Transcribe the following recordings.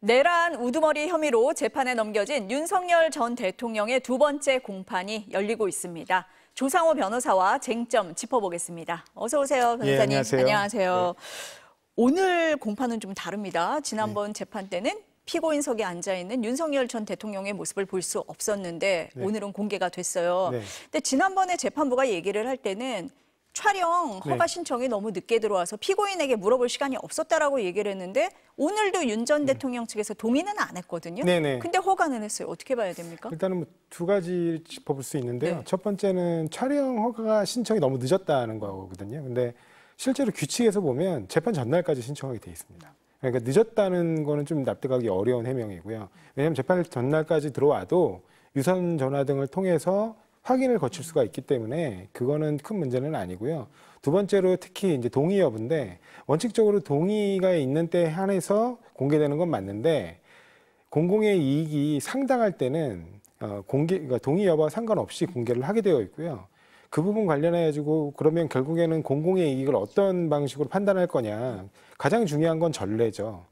내란 우두머리 혐의로 재판에 넘겨진 윤석열 전 대통령의 두 번째 공판이 열리고 있습니다. 조상호 변호사와 쟁점 짚어보겠습니다. 어서 오세요, 변호사님. 예, 안녕하세요. 안녕하세요. 네. 오늘 공판은 좀 다릅니다. 지난번 재판 때는 피고인석에 앉아있는 윤석열 전 대통령의 모습을 볼 수 없었는데 오늘은 공개가 됐어요. 근데 지난번에 재판부가 얘기를 할 때는 촬영 허가 신청이 너무 늦게 들어와서 피고인에게 물어볼 시간이 없었다라고 얘기를 했는데 오늘도 윤 전 대통령 측에서 동의는 안 했거든요. 근데 허가는 했어요. 어떻게 봐야 됩니까? 일단은 뭐 두 가지 짚어볼 수 있는데요. 첫 번째는 촬영 허가 신청이 너무 늦었다는 거거든요. 근데 실제로 규칙에서 보면 재판 전날까지 신청하게 돼 있습니다. 그러니까 늦었다는 거는 좀 납득하기 어려운 해명이고요. 왜냐하면 재판 전날까지 들어와도 유선 전화 등을 통해서 확인을 거칠 수가 있기 때문에 그거는 큰 문제는 아니고요. 두 번째로 특히 이제 동의 여부인데 원칙적으로 동의가 있는 때 한해서 공개되는 건 맞는데 공공의 이익이 상당할 때는 그러니까 동의 여부와 상관없이 공개를 하게 되어 있고요. 그 부분 관련해 가지고 그러면 결국에는 공공의 이익을 어떤 방식으로 판단할 거냐 가장 중요한 건 전례죠.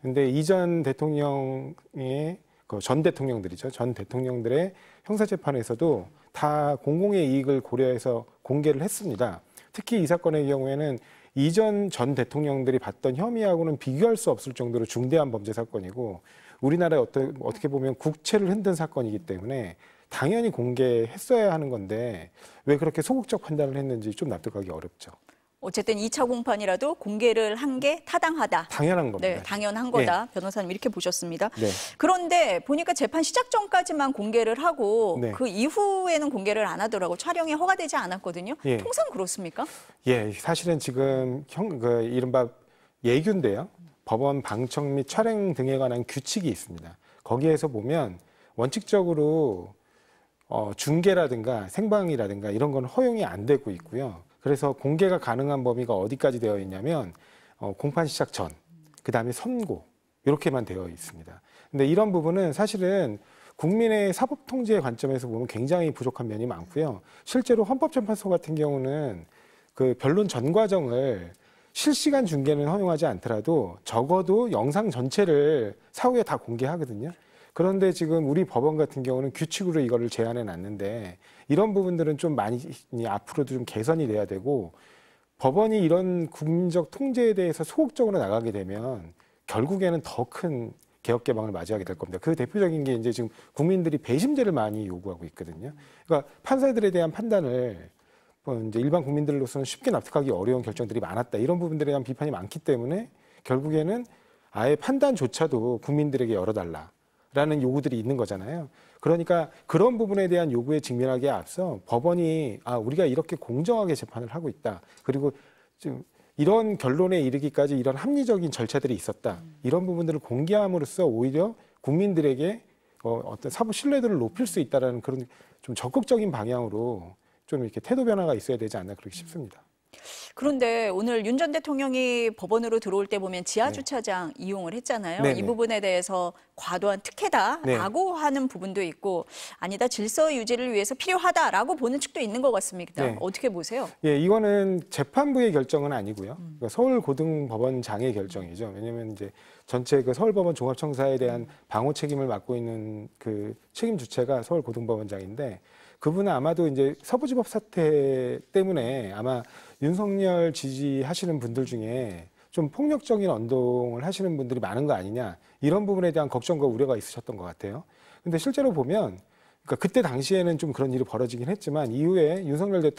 근데 이전 대통령의 전 대통령들이죠. 전 대통령들의 형사재판에서도 다 공공의 이익을 고려해서 공개를 했습니다. 특히 이 사건의 경우에는 이전 전 대통령들이 받던 혐의하고는 비교할 수 없을 정도로 중대한 범죄 사건이고 우리나라에 어떻게 보면 국채를 흔든 사건이기 때문에 당연히 공개했어야 하는 건데 왜 그렇게 소극적 판단을 했는지 좀 납득하기 어렵죠. 어쨌든 2차 공판이라도 공개를 한 게 타당하다. 당연한 겁니다. 네, 당연한 거다. 변호사님 이렇게 보셨습니다. 네. 그런데 보니까 재판 시작 전까지만 공개를 하고 그 이후에는 공개를 안 하더라고. 촬영이 허가되지 않았거든요. 통상 그렇습니까? 예, 사실은 지금 이른바 예규인데요. 법원 방청 및 촬영 등에 관한 규칙이 있습니다. 거기에서 보면 원칙적으로 중계라든가 생방이라든가 이런 건 허용이 안 되고 있고요. 그래서 공개가 가능한 범위가 어디까지 되어 있냐면 공판 시작 전, 그다음에 선고 이렇게만 되어 있습니다. 근데 이런 부분은 사실은 국민의 사법 통제의 관점에서 보면 굉장히 부족한 면이 많고요. 실제로 헌법재판소 같은 경우는 그 변론 전 과정을 실시간 중계는 허용하지 않더라도 적어도 영상 전체를 사후에 다 공개하거든요. 그런데 지금 우리 법원 같은 경우는 규칙으로 이거를 제한해 놨는데 이런 부분들은 좀 많이 앞으로도 좀 개선이 돼야 되고 법원이 이런 국민적 통제에 대해서 소극적으로 나가게 되면 결국에는 더 큰 개혁 개방을 맞이하게 될 겁니다. 그 대표적인 게 이제 지금 국민들이 배심제를 많이 요구하고 있거든요. 그러니까 판사들에 대한 판단을 이제 일반 국민들로서는 쉽게 납득하기 어려운 결정들이 많았다. 이런 부분들에 대한 비판이 많기 때문에 결국에는 아예 판단조차도 국민들에게 열어달라라는 요구들이 있는 거잖아요. 그러니까 그런 부분에 대한 요구에 직면하기에 앞서 법원이 우리가 이렇게 공정하게 재판을 하고 있다. 그리고 지금 이런 결론에 이르기까지 이런 합리적인 절차들이 있었다. 이런 부분들을 공개함으로써 오히려 국민들에게 어떤 사법 신뢰도를 높일 수 있다는 그런 좀 적극적인 방향으로 좀 이렇게 태도 변화가 있어야 되지 않나 그렇게 싶습니다. 그런데 오늘 윤 전 대통령이 법원으로 들어올 때 보면 지하 주차장 이용을 했잖아요. 이 부분에 대해서 과도한 특혜다라고 하는 부분도 있고 아니다 질서 유지를 위해서 필요하다라고 보는 측도 있는 것 같습니다. 어떻게 보세요? 예, 이거는 재판부의 결정은 아니고요. 그러니까 서울고등법원장의 결정이죠. 왜냐하면 이제 전체 그 서울법원 종합청사에 대한 방호 책임을 맡고 있는 그 책임 주체가 서울고등법원장인데. 그분은 아마도 이제 서부지법 사태 때문에 아마 윤석열 지지하시는 분들 중에 좀 폭력적인 언동을 하시는 분들이 많은 거 아니냐 이런 부분에 대한 걱정과 우려가 있으셨던 것 같아요. 근데 실제로 보면 그러니까 그때 당시에는 좀 그런 일이 벌어지긴 했지만 이후에 윤석열 전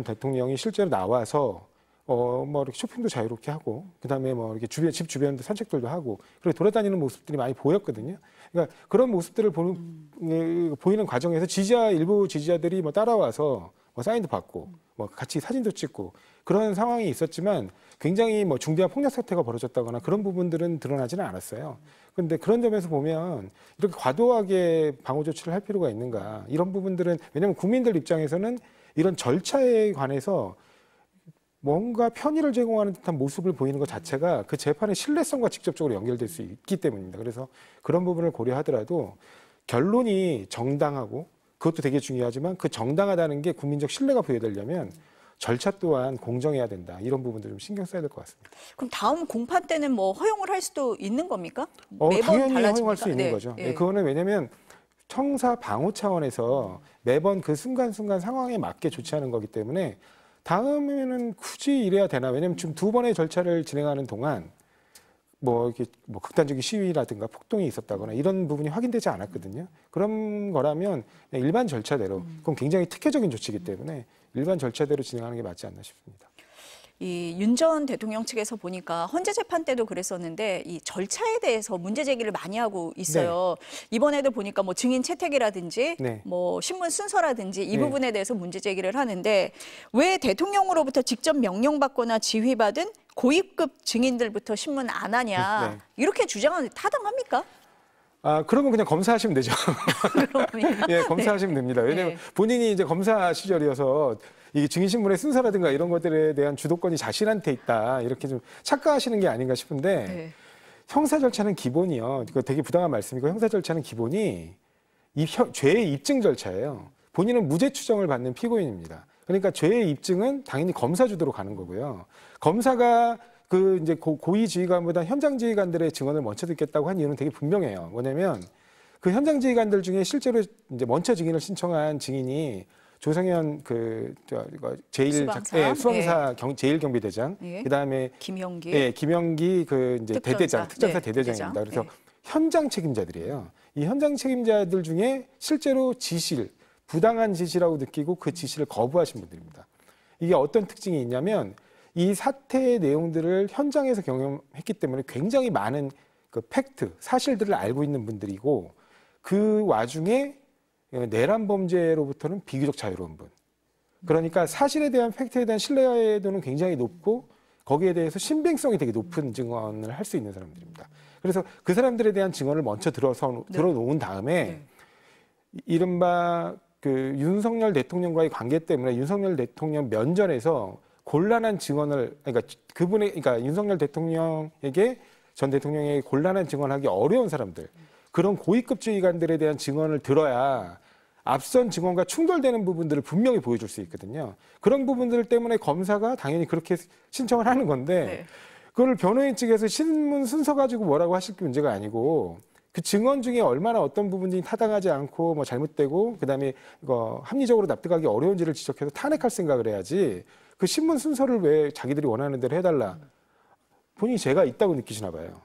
대통령이 실제로 나와서 뭐 이렇게 쇼핑도 자유롭게 하고 그다음에 뭐 이렇게 집 주변도 산책들도 하고 그리고 돌아다니는 모습들이 많이 보였거든요. 그러니까 그런 모습들을 보이는 과정에서 일부 지지자들이 뭐 따라와서 뭐 사인도 받고 뭐 같이 사진도 찍고 그런 상황이 있었지만 굉장히 뭐 중대한 폭력 사태가 벌어졌다거나 그런 부분들은 드러나지는 않았어요. 그런데 그런 점에서 보면 이렇게 과도하게 방호 조치를 할 필요가 있는가 이런 부분들은 왜냐하면 국민들 입장에서는 이런 절차에 관해서 뭔가 편의를 제공하는 듯한 모습을 보이는 것 자체가 그 재판의 신뢰성과 직접적으로 연결될 수 있기 때문입니다. 그래서 그런 부분을 고려하더라도 결론이 정당하고 그것도 되게 중요하지만 그 정당하다는 게 국민적 신뢰가 부여되려면 절차 또한 공정해야 된다. 이런 부분들 좀 신경 써야 될 것 같습니다. 그럼 다음 공판 때는 뭐 허용을 할 수도 있는 겁니까? 매번 당연히 달라집니까? 허용할 수 있는 거죠. 예. 그거는 왜냐하면 형사 방호 차원에서 매번 그 순간순간 상황에 맞게 조치하는 거기 때문에 다음에는 굳이 이래야 되나? 왜냐하면 지금 2번의 절차를 진행하는 동안 이렇게 극단적인 시위라든가 폭동이 있었다거나 이런 부분이 확인되지 않았거든요. 그런 거라면 그냥 일반 절차대로, 그건 굉장히 특혜적인 조치이기 때문에 일반 절차대로 진행하는 게 맞지 않나 싶습니다. 이 윤 전 대통령 측에서 보니까 헌재 재판 때도 그랬었는데 이 절차에 대해서 문제 제기를 많이 하고 있어요. 이번에도 보니까 뭐 증인 채택이라든지 뭐 신문 순서라든지 이 부분에 대해서 문제 제기를 하는데 왜 대통령으로부터 직접 명령받거나 지휘받은 고위급 증인들부터 신문 안 하냐 이렇게 주장하는데 타당합니까? 그러면 그냥 검사하시면 되죠. 그러니까. 예, 검사하시면 됩니다. 왜냐하면 본인이 이제 검사 시절이어서 이 증인신문의 순서라든가 이런 것들에 대한 주도권이 자신한테 있다. 이렇게 좀 착각하시는 게 아닌가 싶은데 형사 절차는 기본이요. 이거 되게 부당한 말씀이고 형사 절차는 기본이 죄의 입증 절차예요. 본인은 무죄 추정을 받는 피고인입니다. 그러니까 죄의 입증은 당연히 검사 주도로 가는 거고요. 검사가 이제 고위 지휘관보다 현장 지휘관들의 증언을 먼저 듣겠다고 한 이유는 되게 분명해요. 뭐냐면 그 현장 지휘관들 중에 실제로 이제 먼저 증인을 신청한 증인이 조성현 수방사 제1경비대장, 그다음에 김영기 이제 특전사 대대장입니다. 그래서 현장 책임자들이에요. 이 현장 책임자들 중에 실제로 부당한 지시라고 느끼고 그 지시를 거부하신 분들입니다. 이게 어떤 특징이 있냐면 이 사태의 내용들을 현장에서 경험했기 때문에 굉장히 많은 사실들을 알고 있는 분들이고 그 와중에 내란 범죄로부터는 비교적 자유로운 분. 그러니까 사실에 대한 팩트에 대한 신뢰도는 굉장히 높고 거기에 대해서 신빙성이 되게 높은 증언을 할 수 있는 사람들입니다. 그래서 그 사람들에 대한 증언을 먼저 들어놓은 다음에 이른바 윤석열 대통령과의 관계 때문에 윤석열 대통령 면전에서 곤란한 증언을 그러니까 윤석열 대통령에게 전 대통령에게 곤란한 증언하기 어려운 사람들 그런 고위급 지휘관들에 대한 증언을 들어야 앞선 증언과 충돌되는 부분들을 분명히 보여줄 수 있거든요. 그런 부분들 때문에 검사가 당연히 그렇게 신청을 하는 건데 그걸 변호인 측에서 신문 순서 가지고 뭐라고 하실 게 문제가 아니고 그 증언 중에 얼마나 어떤 부분이 타당하지 않고 뭐 잘못되고 그다음에 합리적으로 납득하기 어려운지를 지적해서 탄핵할 생각을 해야지 그 신문 순서를 왜 자기들이 원하는 대로 해달라. 본인이 죄가 있다고 느끼시나 봐요.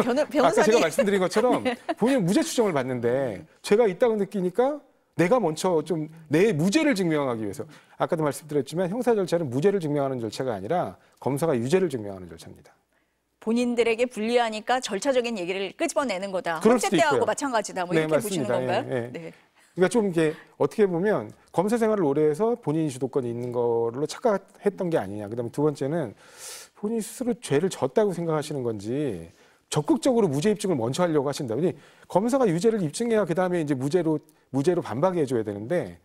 변호사님. 아까 제가 말씀드린 것처럼 본인은 무죄 추정을 받는데 죄가 있다고 느끼니까 내가 먼저 좀 내 무죄를 증명하기 위해서 아까도 말씀드렸지만 형사 절차는 무죄를 증명하는 절차가 아니라 검사가 유죄를 증명하는 절차입니다. 본인들에게 불리하니까 절차적인 얘기를 끄집어내는 거다. 헌재 때하고 마찬가지다. 뭐 이렇게 보시는 건가요? 그러니까 좀 이게 어떻게 보면 검사 생활을 오래 해서 본인이 주도권이 있는 걸로 착각했던 게 아니냐. 그다음에 두 번째는 본인 스스로 죄를 졌다고 생각하시는 건지 적극적으로 무죄 입증을 먼저 하려고 하신다. 검사가 유죄를 입증해야 그다음에 이제 무죄로 반박해 줘야 되는데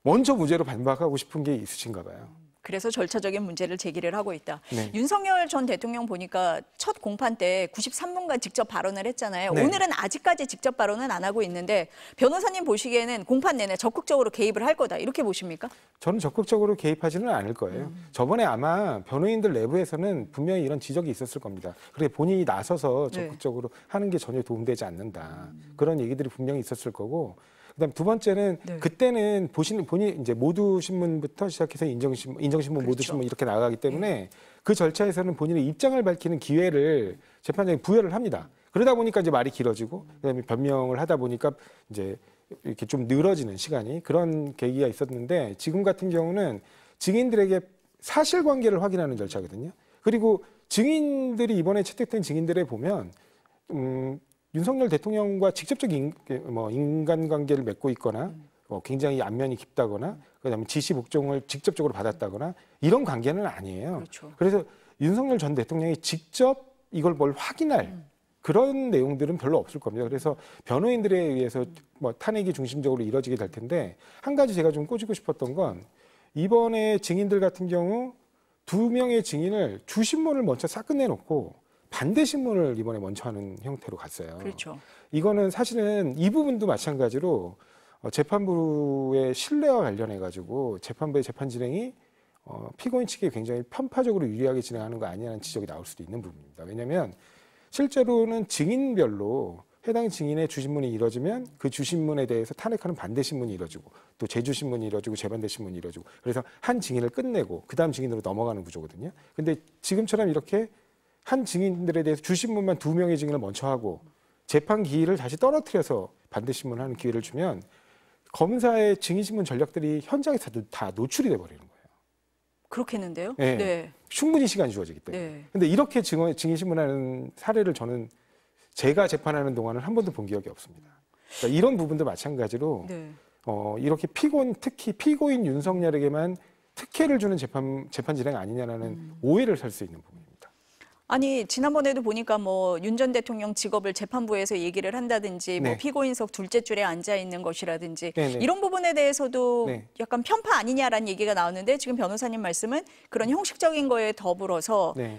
먼저 무죄로 반박하고 싶은 게 있으신가 봐요. 그래서 절차적인 문제를 제기를 하고 있다. 윤석열 전 대통령 보니까 첫 공판 때 93분간 직접 발언을 했잖아요. 오늘은 아직까지 직접 발언은 안 하고 있는데 변호사님 보시기에는 공판 내내 적극적으로 개입을 할 거다. 이렇게 보십니까? 저는 적극적으로 개입하지는 않을 거예요. 저번에 아마 변호인들 내부에서는 분명히 이런 지적이 있었을 겁니다. 그래 본인이 나서서 적극적으로 하는 게 전혀 도움되지 않는다. 그런 얘기들이 분명히 있었을 거고 그다음 두 번째는 그때는 본인 이제 모두 신문부터 시작해서 인정신문 모두 신문 이렇게 나가기 때문에 그 절차에서는 본인의 입장을 밝히는 기회를 재판장이 부여를 합니다. 그러다 보니까 이제 말이 길어지고 그다음에 변명을 하다 보니까 이제 이렇게 좀 늘어지는 시간이 그런 계기가 있었는데 지금 같은 경우는 증인들에게 사실관계를 확인하는 절차거든요. 그리고 증인들이 이번에 채택된 증인들에 보면 윤석열 대통령과 직접적 인간관계를 맺고 있거나 굉장히 안면이 깊다거나 그다음에 지시 복종을 직접적으로 받았다거나 이런 관계는 아니에요. 그래서 윤석열 전 대통령이 직접 이걸 뭘 확인할 그런 내용들은 별로 없을 겁니다. 그래서 변호인들에 의해서 탄핵이 중심적으로 이뤄지게 될 텐데 한 가지 제가 좀 꼬지고 싶었던 건 이번에 증인들 같은 경우 2명의 증인을 주신문을 먼저 싹 끝내놓고 반대 신문을 이번에 먼저 하는 형태로 갔어요. 이거는 사실은 이 부분도 마찬가지로 재판부의 신뢰와 관련해 가지고 재판부의 재판 진행이 피고인 측에 굉장히 편파적으로 유리하게 진행하는 거 아니냐는 지적이 나올 수도 있는 부분입니다. 왜냐하면 실제로는 증인별로 해당 증인의 주신문이 이뤄지면 그 주신문에 대해서 탄핵하는 반대 신문이 이뤄지고 또 재주 신문이 이뤄지고 재반대 신문이 이뤄지고 그래서 한 증인을 끝내고 그 다음 증인으로 넘어가는 구조거든요. 근데 지금처럼 이렇게 한 증인들에 대해서 주신문만 2명의 증인을 먼저 하고 재판 기일을 다시 떨어뜨려서 반대 신문을 하는 기회를 주면 검사의 증인 신문 전략들이 현장에서 다 노출이 돼 버리는 거예요. 그렇겠는데요? 네. 네. 충분히 시간이 주어지기 때문에. 네. 근데 이렇게 증인 신문하는 사례를 저는 제가 재판하는 동안은 한 번도 본 기억이 없습니다. 그러니까 이런 부분도 마찬가지로 네. 이렇게 특히 피고인 윤석열에게만 특혜를 주는 재판 진행 아니냐라는 오해를 살 수 있는 부분입니다. 아니 지난번에도 보니까 뭐 윤 전 대통령 직업을 재판부에서 얘기를 한다든지 네. 뭐 피고인석 둘째 줄에 앉아 있는 것이라든지 네네. 이런 부분에 대해서도 네. 약간 편파 아니냐라는 얘기가 나오는데 지금 변호사님 말씀은 그런 형식적인 거에 더불어서 네.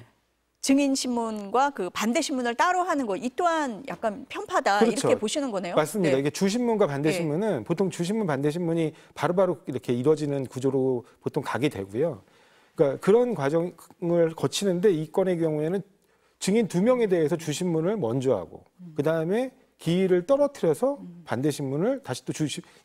증인 신문과 그 반대 신문을 따로 하는 거 이 또한 약간 편파다 그렇죠. 이렇게 보시는 거네요. 맞습니다. 네. 이게 주신문과 반대신문은 보통 주신문, 반대신문이 바로바로 이렇게 이루어지는 구조로 보통 가게 되고요. 그러니까 그런 과정을 거치는데 이 건의 경우에는 증인 2명에 대해서 주신문을 먼저 하고 그다음에 기일을 떨어뜨려서 반대신문을 다시 또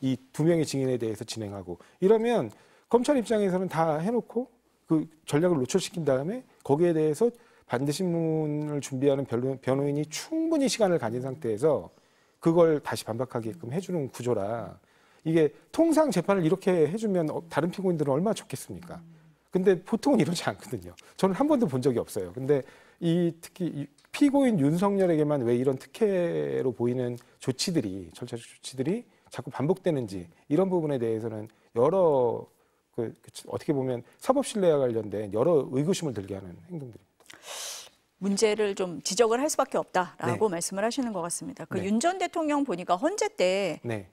이 2명의 증인에 대해서 진행하고 이러면 검찰 입장에서는 다 해놓고 그 전략을 노출시킨 다음에 거기에 대해서 반대신문을 준비하는 변호인이 충분히 시간을 가진 상태에서 그걸 다시 반박하게끔 해주는 구조라 이게 통상 재판을 이렇게 해주면 다른 피고인들은 얼마나 좋겠습니까? 근데 보통은 이러지 않거든요. 저는 한 번도 본 적이 없어요. 근데 특히 이 피고인 윤석열에게만 왜 이런 특혜로 보이는 절차적 조치들이 자꾸 반복되는지 이런 부분에 대해서는 여러 어떻게 보면 사법 신뢰와 관련된 여러 의구심을 들게 하는 행동들입니다. 문제를 좀 지적을 할 수밖에 없다라고 네. 말씀을 하시는 것 같습니다. 그 네. 윤 전 대통령 보니까 헌재 때 네.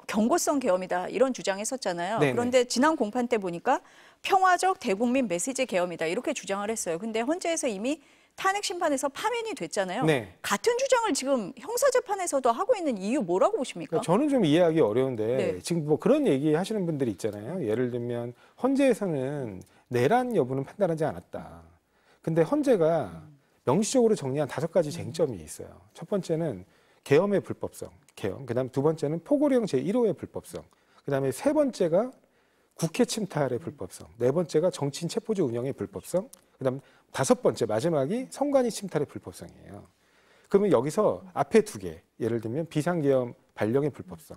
경고성 계엄이다 이런 주장했었잖아요. 네네. 그런데 지난 공판 때 보니까 평화적 대국민 메시지 계엄이다 이렇게 주장을 했어요. 근데 헌재에서 이미 탄핵 심판에서 파면이 됐잖아요. 네. 같은 주장을 지금 형사재판에서도 하고 있는 이유 뭐라고 보십니까? 저는 좀 이해하기 어려운데 네. 지금 뭐 그런 얘기 하시는 분들이 있잖아요. 예를 들면 헌재에서는 내란 여부는 판단하지 않았다. 근데 헌재가 명시적으로 정리한 5가지 쟁점이 있어요. 첫 번째는 계엄의 불법성, 그다음에 두 번째는 포고령 제1호의 불법성, 그다음에 세 번째가 국회 침탈의 불법성, 네 번째가 정치인 체포조 운영의 불법성, 그다음 5번째 마지막이 선관위 침탈의 불법성이에요. 그러면 여기서 앞에 2개, 예를 들면 비상계엄 발령의 불법성,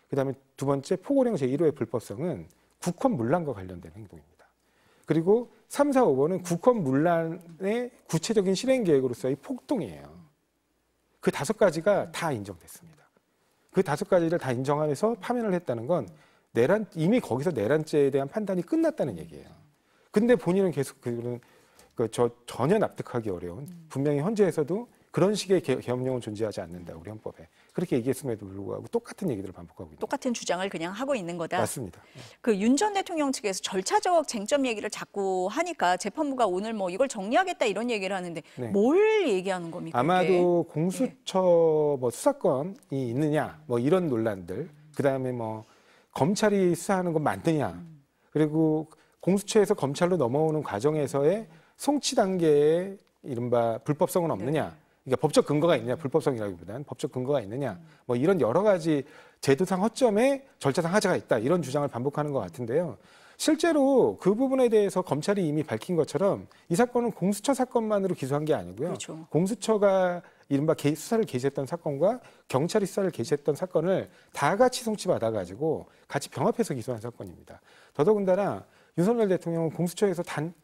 그다음에 두 번째 포고령 제1호의 불법성은 국헌 문란과 관련된 행동입니다. 그리고 3, 4, 5번은 국헌 문란의 구체적인 실행 계획으로서의 폭동이에요. 그 5가지가 다 인정됐습니다. 그 5가지를 다 인정하면서 파면을 했다는 건 이미 거기서 내란죄에 대한 판단이 끝났다는 얘기예요. 근데 본인은 계속 전혀 납득하기 어려운 분명히 헌재에서도 그런 식의 계엄령은 존재하지 않는다 우리 헌법에 그렇게 얘기했음에도 불구하고 똑같은 얘기들을 반복하고 있는 똑같은 주장을 그냥 하고 있는 거다. 맞습니다. 그 윤 전 대통령 측에서 절차적 쟁점 얘기를 자꾸 하니까 재판부가 오늘 뭐 이걸 정리하겠다 이런 얘기를 하는데 네. 뭘 얘기하는 겁니까? 아마도 그게? 공수처 뭐 수사권이 있느냐 뭐 이런 논란들 그다음에 뭐 검찰이 수사하는 건 맞느냐 그리고 공수처에서 검찰로 넘어오는 과정에서의 송치 단계에 이른바 불법성은 없느냐 그러니까 법적 근거가 있느냐 불법성이라기보다는 법적 근거가 있느냐 뭐 이런 여러 가지 제도상 허점에 절차상 하자가 있다 이런 주장을 반복하는 것 같은데요. 실제로 그 부분에 대해서 검찰이 이미 밝힌 것처럼 이 사건은 공수처 사건만으로 기소한 게 아니고요. 그렇죠. 공수처가 이른바 수사를 개시했던 사건과 경찰이 수사를 개시했던 사건을 다 같이 송치받아가지고 같이 병합해서 기소한 사건입니다. 더더군다나 윤석열 대통령은 공수처에서 단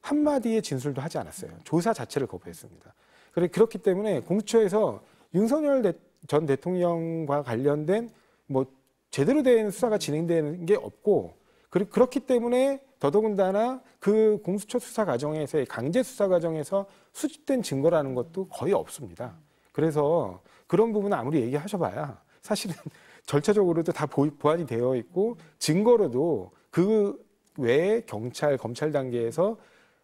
한마디의 진술도 하지 않았어요. 조사 자체를 거부했습니다. 그렇기 때문에 공수처에서 윤석열 전 대통령과 관련된 뭐 제대로 된 수사가 진행되는 게 없고 그렇기 때문에 더더군다나 그 공수처 수사 과정에서의 강제 수사 과정에서 수집된 증거라는 것도 거의 없습니다. 그래서 그런 부분은 아무리 얘기하셔봐야 사실은 절차적으로도 다 보완이 되어 있고 증거로도 그 외에 경찰, 검찰 단계에서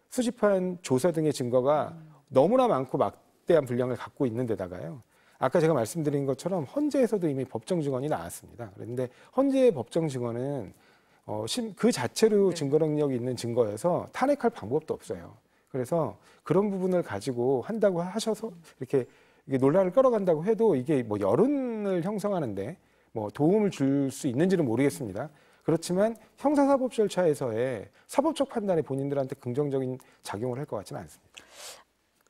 수집한 조사 등의 증거가 너무나 많고 막대한 분량을 갖고 있는 데다가요. 아까 제가 말씀드린 것처럼 헌재에서도 이미 법정 증언이 나왔습니다. 그런데 헌재의 법정 증언은 그 자체로 증거 능력이 있는 증거여서 탄핵할 방법도 없어요. 그래서 그런 부분을 가지고 한다고 하셔서 이렇게 논란을 끌어간다고 해도 이게 뭐 여론을 형성하는데 뭐 도움을 줄 수 있는지는 모르겠습니다. 그렇지만 형사사법 절차에서의 사법적 판단에 본인들한테 긍정적인 작용을 할 것 같지는 않습니다.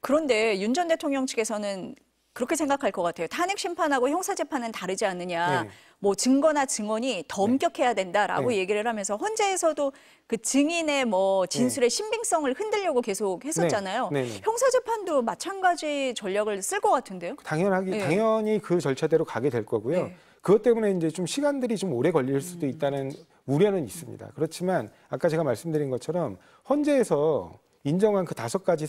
그런데 윤 전 대통령 측에서는 그렇게 생각할 것 같아요. 탄핵 심판하고 형사 재판은 다르지 않느냐. 네. 뭐 증거나 증언이 더 엄격해야 된다라고 얘기를 하면서 헌재에서도 그 증인의 뭐 진술의 신빙성을 흔들려고 계속 했었잖아요. 형사 재판도 마찬가지 전략을 쓸 것 같은데요. 당연히 그 절차대로 가게 될 거고요. 그것 때문에 이제 좀 시간들이 좀 오래 걸릴 수도 있다는 우려는 있습니다. 그렇지만 아까 제가 말씀드린 것처럼 헌재에서 인정한 그 5가지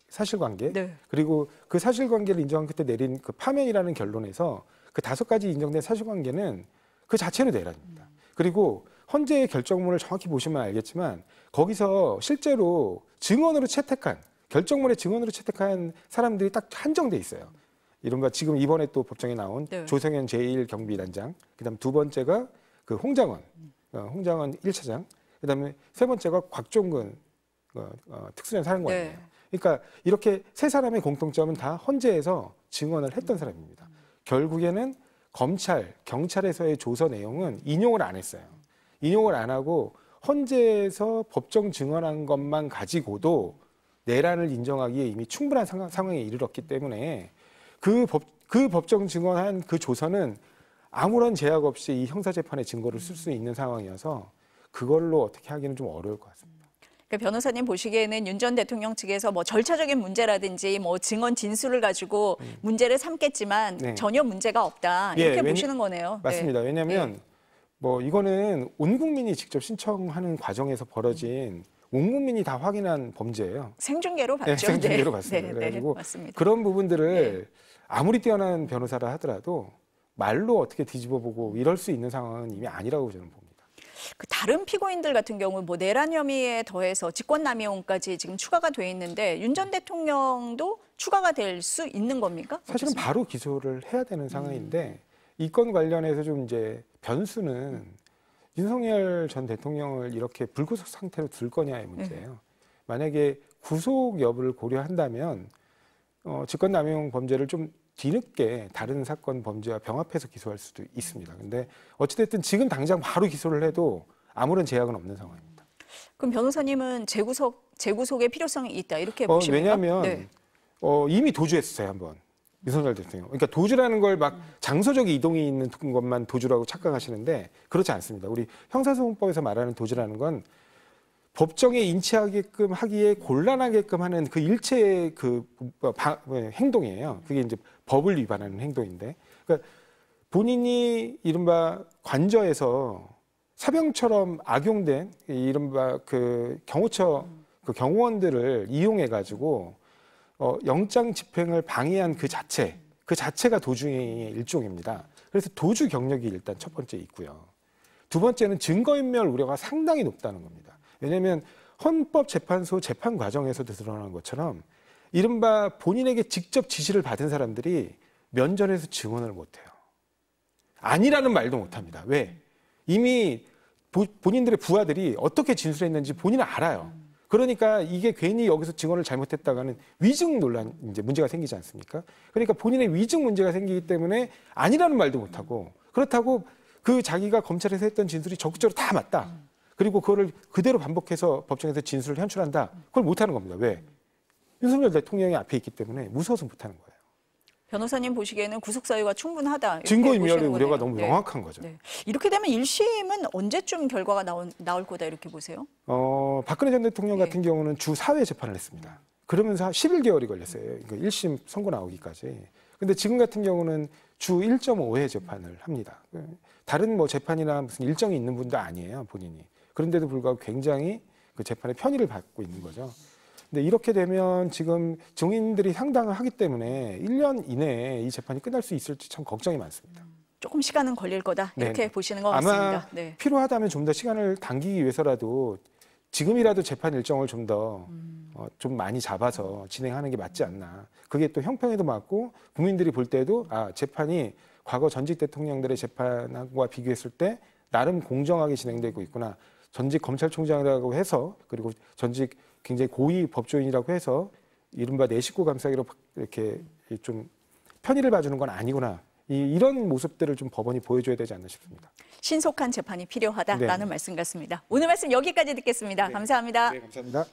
사실관계 그리고 그 사실관계를 인정한 그때 내린 그 파면이라는 결론에서 그 5가지 인정된 사실관계는 그 자체로 내란입니다. 그리고 헌재의 결정문을 정확히 보시면 알겠지만 거기서 실제로 결정문의 증언으로 채택한 사람들이 딱 한정돼 있어요. 이른바 지금 이번에 또 법정에 나온 조성현 제1경비단장, 그다음 두 번째가 그 홍장원 1차장, 그다음에 세 번째가 곽종근 특수전 사령관이에요. 그러니까 이렇게 세 사람의 공통점은 다 헌재에서 증언을 했던 사람입니다. 결국에는 경찰에서의 조서 내용은 인용을 안 했어요. 인용을 안 하고 헌재에서 법정 증언한 것만 가지고도 내란을 인정하기에 이미 충분한 상황에 이르렀기 때문에 그 법정 증언한 그 조서는 아무런 제약 없이 이 형사재판의 증거를 쓸 수 있는 상황이어서 그걸로 어떻게 하기는 좀 어려울 것 같습니다. 그러니까 변호사님 보시기에는 윤 전 대통령 측에서 뭐 절차적인 문제라든지 뭐 증언 진술을 가지고 문제를 삼겠지만 전혀 문제가 없다 이렇게 보시는 거네요. 맞습니다. 왜냐하면 뭐 이거는 온 국민이 직접 신청하는 과정에서 벌어진 온 국민이 다 확인한 범죄예요. 생중계로 봤죠. 생중계로 봤습니다. 그래가지고 맞습니다. 그런 부분들을 아무리 뛰어난 변호사라 하더라도 말로 어떻게 뒤집어보고 이럴 수 있는 상황은 이미 아니라고 저는 봅니다. 그 다른 피고인들 같은 경우 뭐 내란 혐의에 더해서 직권남용까지 지금 추가가 돼 있는데 윤 전 대통령도 추가가 될 수 있는 겁니까? 사실은 어떻습니까? 바로 기소를 해야 되는 상황인데 이 건 관련해서 좀 이제 변수는 윤석열 전 대통령을 이렇게 불구속 상태로 둘 거냐의 문제예요. 만약에 구속 여부를 고려한다면 직권남용 범죄를 좀 뒤늦게 다른 사건 범죄와 병합해서 기소할 수도 있습니다. 근데 어찌됐든 지금 당장 바로 기소를 해도 아무런 제약은 없는 상황입니다. 그럼 변호사님은 재구속의 필요성이 있다 이렇게 보십니까? 왜냐하면 이미 도주했어요 한번 윤석열 대통령. 그러니까 도주라는 걸 막 장소적 이동이 있는 것만 도주라고 착각하시는데 그렇지 않습니다. 우리 형사소송법에서 말하는 도주라는 건 법정에 인치하게끔 하기에 곤란하게끔 하는 그 일체의 행동이에요. 그게 이제 법을 위반하는 행동인데, 그러니까 본인이 이른바 관저에서 사병처럼 악용된 이른바 그 경호처 그 경호원들을 이용해 가지고 영장 집행을 방해한 그 자체가 도주의 일종입니다. 그래서 도주 경력이 일단 첫 번째 있고요. 두 번째는 증거인멸 우려가 상당히 높다는 겁니다. 왜냐하면 헌법재판소 재판 과정에서도 드러난 것처럼 이른바 본인에게 직접 지시를 받은 사람들이 면전에서 증언을 못해요. 아니라는 말도 못합니다. 왜? 이미 본인들의 부하들이 어떻게 진술했는지 본인은 알아요. 그러니까 이게 괜히 여기서 증언을 잘못했다가는 위증 논란, 이제 문제가 생기지 않습니까? 그러니까 본인의 위증 문제가 생기기 때문에 아니라는 말도 못하고 그렇다고 그 자기가 검찰에서 했던 진술이 적극적으로 다 맞다. 그리고 그거를 그대로 반복해서 법정에서 진술을 현출한다. 그걸 못하는 겁니다. 왜? 윤석열 대통령이 앞에 있기 때문에 무서워서 못하는 거예요. 변호사님 보시기에는 구속 사유가 충분하다. 증거인멸의 우려가 너무 명확한 거죠. 이렇게 되면 1심은 언제쯤 결과가 나올 거다 이렇게 보세요? 박근혜 전 대통령 같은 경우는 주 4회 재판을 했습니다. 그러면서 11개월이 걸렸어요. 그러니까 1심 선고 나오기까지. 근데 지금 같은 경우는 주 1.5회 재판을 합니다. 다른 뭐 재판이나 무슨 일정이 있는 분도 아니에요, 본인이. 그런데도 불구하고 굉장히 그 재판의 편의를 받고 있는 거죠. 근데 이렇게 되면 지금 증인들이 상당하기 때문에 1년 이내에 이 재판이 끝날 수 있을지 참 걱정이 많습니다. 조금 시간은 걸릴 거다 이렇게 보시는 것 같습니다. 아마 필요하다면 좀 더 시간을 당기기 위해서라도 지금이라도 재판 일정을 좀 더 좀 많이 잡아서 진행하는 게 맞지 않나. 그게 또 형평에도 맞고 국민들이 볼 때도 재판이 과거 전직 대통령들의 재판과 비교했을 때 나름 공정하게 진행되고 있구나. 전직 검찰총장이라고 해서 그리고 전직 굉장히 고위 법조인이라고 해서 이른바 내 식구 감싸기로 이렇게 좀 편의를 봐주는 건 아니구나. 이런 모습들을 좀 법원이 보여줘야 되지 않나 싶습니다. 신속한 재판이 필요하다라는 네. 말씀 같습니다. 오늘 말씀 여기까지 듣겠습니다. 네. 감사합니다. 네, 감사합니다.